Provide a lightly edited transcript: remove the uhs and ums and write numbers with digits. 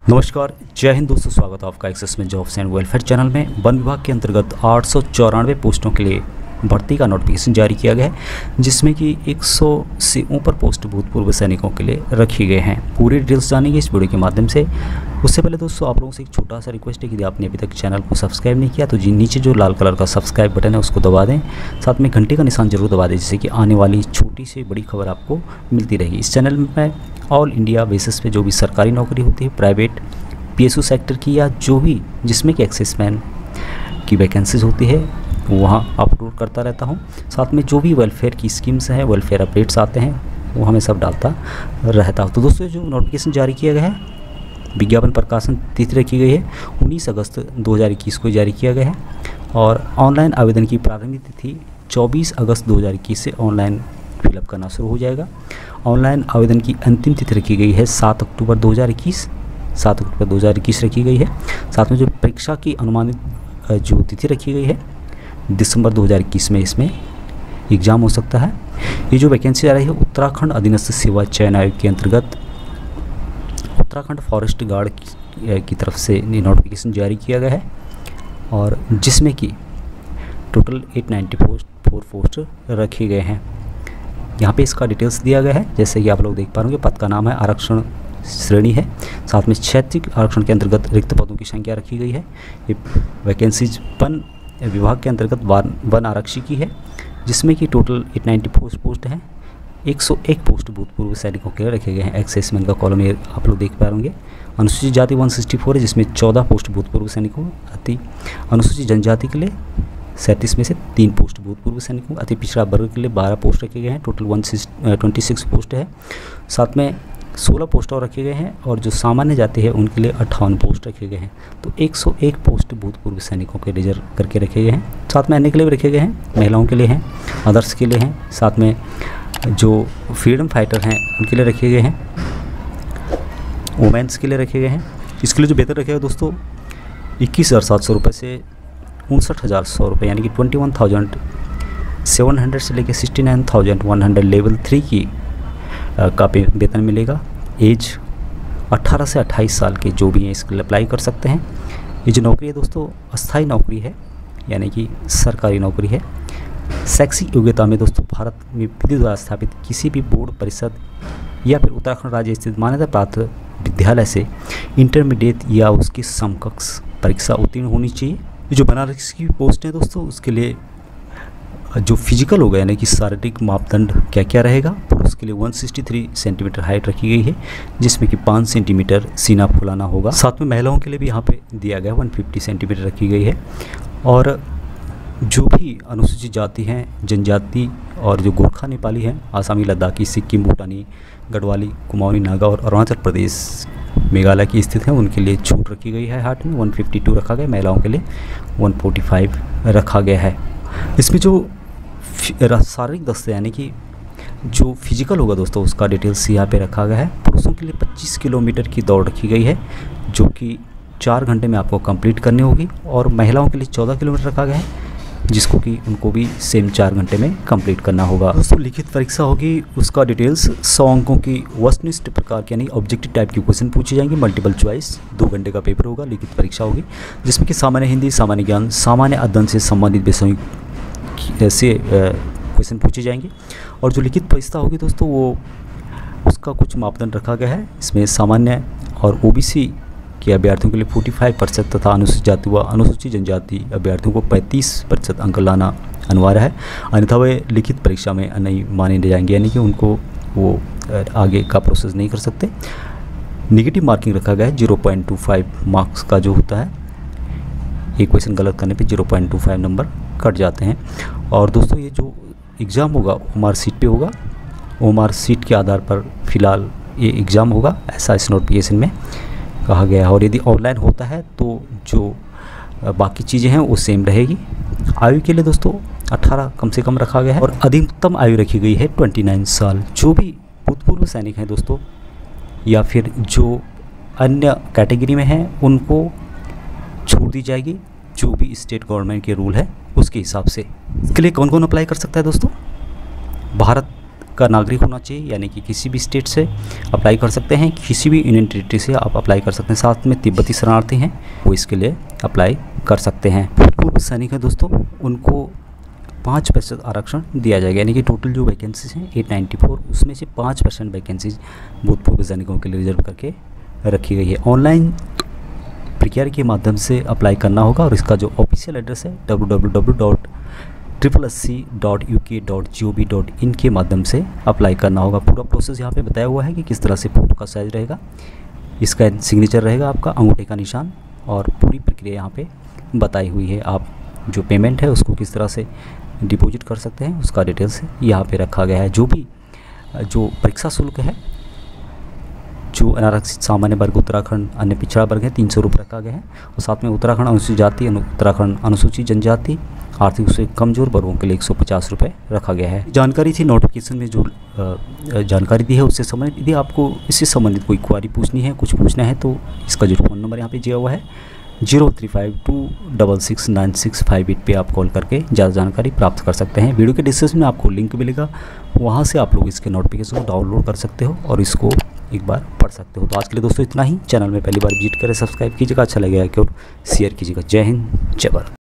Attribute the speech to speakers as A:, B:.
A: नमस्कार, जय हिंद दोस्तों। स्वागत है आपका एक्सेस में जॉब्स एंड वेलफेयर चैनल में। वन विभाग के अंतर्गत 894 पोस्टों के लिए भर्ती का नोटिफिकेशन जारी किया गया है, जिसमें कि 100 से ऊपर पोस्ट भूतपूर्व सैनिकों के लिए रखी गए हैं। पूरी डिटेल्स जानेंगे इस वीडियो के माध्यम से। उससे पहले दोस्तों आप लोगों से एक छोटा सा रिक्वेस्ट है कि यदि आपने अभी तक चैनल को सब्सक्राइब नहीं किया तो जी नीचे जो लाल कलर का सब्सक्राइब बटन है उसको दबा दें, साथ में घंटे का निशान जरूर दबा दें, जिससे कि आने वाली छोटी से बड़ी खबर आपको मिलती रहेगी। इस चैनल में ऑल इंडिया बेसिस पे जो भी सरकारी नौकरी होती है, प्राइवेट पीएसयू सेक्टर की या जो भी जिसमें कि एक्सेसमैन की वैकेंसीज होती है वहाँ अपलोड करता रहता हूँ। साथ में जो भी वेलफेयर की स्कीम्स हैं, वेलफेयर अपडेट्स आते हैं, वो हमें सब डालता रहता हूँ। तो दोस्तों जो नोटिफिकेशन जारी किया गया है, विज्ञापन प्रकाशन तिथि रखी गई है 19 अगस्त 2021 को जारी किया गया है और ऑनलाइन आवेदन की प्रारंभिक तिथि 24 अगस्त 2021 से ऑनलाइन फिलअप करना शुरू हो जाएगा। ऑनलाइन आवेदन की अंतिम तिथि रखी गई है 7 अक्टूबर 2021 रखी गई है। साथ में जो परीक्षा की अनुमानित जो तिथि रखी गई है दिसंबर 2021 में इसमें एग्ज़ाम हो सकता है। ये जो वैकेंसी आ रही है उत्तराखंड अधीनस्थ सेवा चयन आयोग के अंतर्गत उत्तराखंड फॉरेस्ट गार्ड की तरफ से नोटिफिकेशन जारी किया गया है और जिसमें कि टोटल 894 पोस्ट रखे गए हैं। यहाँ पे इसका डिटेल्स दिया गया है, जैसे कि आप लोग देख पा रहे होंगे। पद का नाम है आरक्षण श्रेणी है, साथ में क्षैतिज आरक्षण के अंतर्गत रिक्त पदों की संख्या रखी गई है। ये वैकेंसीज वन विभाग के अंतर्गत वन आरक्षी की है, जिसमें कि टोटल 894 पोस्ट हैं। 101 पोस्ट भूतपूर्व सैनिकों के लिए रखे गए हैं। एक्सेसमैन का कॉलम ये आप लोग देख पा रहे होंगे। अनुसूचित जाति 164 है, जिसमें 14 पोस्ट भूतपूर्व सैनिकों। अति अनुसूचित जनजाति के लिए 37 में से 3 पोस्ट भूतपूर्व सैनिकों। अति पिछड़ा वर्ग के लिए 12 पोस्ट रखे गए हैं। टोटल 126 पोस्ट है। साथ में 16 पोस्ट और रखे गए हैं और जो सामान्य जाति है उनके लिए 58 पोस्ट रखे गए हैं। तो 101 पोस्ट भूतपूर्व सैनिकों के रिजर्व करके रखे गए हैं। साथ में अन्य के लिए भी रखे गए हैं, महिलाओं के लिए हैं, अदर्स के लिए हैं, साथ में जो फ्रीडम फाइटर हैं उनके लिए रखे गए हैं, वुमेंस के लिए रखे गए हैं। इसके लिए जो वेतन रखे गए दोस्तों 21,700 रुपये से 59,100 रुपये, यानी कि 21,700 से लेकर 69,100 लेवल 3 की का वेतन मिलेगा। एज 18 से 28 साल के जो भी हैं इसके लिए अप्लाई कर सकते हैं। ये जो नौकरी है दोस्तों अस्थायी नौकरी है, यानी कि सरकारी नौकरी है। शैक्षिक योग्यता में दोस्तों भारत में विधि द्वारा स्थापित किसी भी बोर्ड परिषद या फिर उत्तराखंड राज्य स्थित मान्यता प्राप्त विद्यालय से इंटरमीडिएट या उसकी समकक्ष परीक्षा उत्तीर्ण होनी चाहिए। ये जो बनारस की पोस्ट है दोस्तों उसके लिए जो फिजिकल होगा, यानी कि शारीरिक मापदंड क्या क्या रहेगा, पुरुष के लिए 163 सेंटीमीटर हाइट रखी गई है, जिसमें कि 5 सेंटीमीटर सीना फुलाना होगा। साथ में महिलाओं के लिए भी यहाँ पे दिया गया 150 सेंटीमीटर रखी गई है। और जो भी अनुसूचित जाति हैं, जनजाति और जो गोरखा नेपाली हैं, आसामी, लद्दाखी, सिक्किम, भूटानी, गढ़वाली, कुमाऊनी, नागा और अरुणाचल प्रदेश, मेघालय की स्थित हैं, उनके लिए छूट रखी गई है। हाट में 152 रखा गया, महिलाओं के लिए 145 रखा गया है। इसमें जो शारीरिक दस्ते यानी कि जो फिजिकल होगा दोस्तों उसका डिटेल्स यहाँ पे रखा गया है। पुरुषों के लिए 25 किलोमीटर की दौड़ रखी गई है, जो कि 4 घंटे में आपको कंप्लीट करनी होगी, और महिलाओं के लिए 14 किलोमीटर रखा गया है, जिसको कि उनको भी सेम 4 घंटे में कंप्लीट करना होगा। दोस्तों लिखित परीक्षा होगी, उसका डिटेल्स 100 अंकों की वस्तुनिष्ठ प्रकार की यानी ऑब्जेक्टिव टाइप की क्वेश्चन पूछे जाएंगे। मल्टीपल चॉइस 2 घंटे का पेपर होगा, लिखित परीक्षा होगी, जिसमें कि सामान्य हिंदी, सामान्य ज्ञान, सामान्य अध्ययन से संबंधित विषयों से क्वेश्चन पूछे जाएंगे। और जो लिखित परीक्षा होगी दोस्तों वो उसका कुछ मापदंड रखा गया है। इसमें सामान्य और ओबीसी के अभ्यर्थियों के लिए 45% तथा अनुसूचित जाति व अनुसूचित जनजाति अभ्यर्थियों को 35% अंक लाना अनिवार्य है, अन्यथा वे लिखित परीक्षा में नहीं माने जाएंगे, यानी कि उनको वो आगे का प्रोसेस नहीं कर सकते। निगेटिव मार्किंग रखा गया है 0.25 मार्क्स का जो होता है, एक क्वेश्चन गलत करने पे 0.25 नंबर कट जाते हैं। और दोस्तों ये जो एग्ज़ाम होगा ओमार सीट पे होगा, ओमार सीट के आधार पर फ़िलहाल ये एग्ज़ाम होगा, ऐसा इस नोटिफिकेशन में कहा गया है। और यदि ऑनलाइन होता है तो जो बाकी चीज़ें हैं वो सेम रहेगी। आयु के लिए दोस्तों 18 कम से कम रखा गया है और अधिकतम आयु रखी गई है 29 साल। जो भी भूतपूर्व सैनिक हैं दोस्तों या फिर जो अन्य कैटेगरी में हैं उनको छूट दी जाएगी, जो भी स्टेट गवर्नमेंट के रूल है उसके हिसाब से। इसके लिए कौन कौन अप्लाई कर सकता है दोस्तों? भारत का नागरिक होना चाहिए, यानी कि किसी भी स्टेट से अप्लाई कर सकते हैं, किसी भी यूनियन टेरिटरी से आप अप्लाई कर सकते हैं। साथ में तिब्बती शरणार्थी हैं वो इसके लिए अप्लाई कर सकते हैं। भूतपूर्व सैनिक है दोस्तों, उनको 5% आरक्षण दिया जाएगा, यानी कि टोटल जो वैकेंसीज हैं 894, उसमें से 5% वैकेंसीज भूतपूर्व सैनिकों के लिए रिजर्व करके रखी गई है। ऑनलाइन प्रक्रिया के माध्यम से अप्लाई करना होगा और इसका जो ऑफिशियल एड्रेस है www.sssc.uk.gov.in के माध्यम से अप्लाई करना होगा। पूरा प्रोसेस यहाँ पे बताया हुआ है कि किस तरह से फ़ोटो का साइज रहेगा, इसका सिग्नेचर रहेगा, आपका अंगूठे का निशान, और पूरी प्रक्रिया यहाँ पे बताई हुई है। आप जो पेमेंट है उसको किस तरह से डिपॉजिट कर सकते हैं उसका डिटेल्स यहाँ पे रखा गया है। जो परीक्षा शुल्क है, जो अनारक्षित सामान्य वर्ग उत्तराखंड अन्य पिछड़ा वर्ग है 300 रुपये रखा गया है, और साथ में उत्तराखंड अनुसूचित जाति, उत्तराखंड अनुसूचित जनजाति, आर्थिक रूप से कमजोर वर्गों के लिए 150 रुपये रखा गया है। जानकारी थी नोटिफिकेशन में जो जानकारी दी है उससे संबंधित। यदि आपको इससे संबंधित कोई क्वारी पूछनी है, कुछ पूछना है, तो इसका जो फ़ोन नंबर यहाँ पे दिया हुआ है 0352669658 पे आप कॉल करके ज़्यादा जानकारी प्राप्त कर सकते हैं। वीडियो के डिस्क्रिप्शन में आपको लिंक मिलेगा, वहाँ से आप लोग इसके नोटिफिकेशन को डाउनलोड कर सकते हो और इसको एक बार पढ़ सकते हो। तो आज के लिए दोस्तों इतना ही। चैनल में पहली बार विजिट करें, सब्सक्राइब कीजिएगा, अच्छा लगेगा कि और शेयर कीजिएगा। जय हिंद, जय भारत।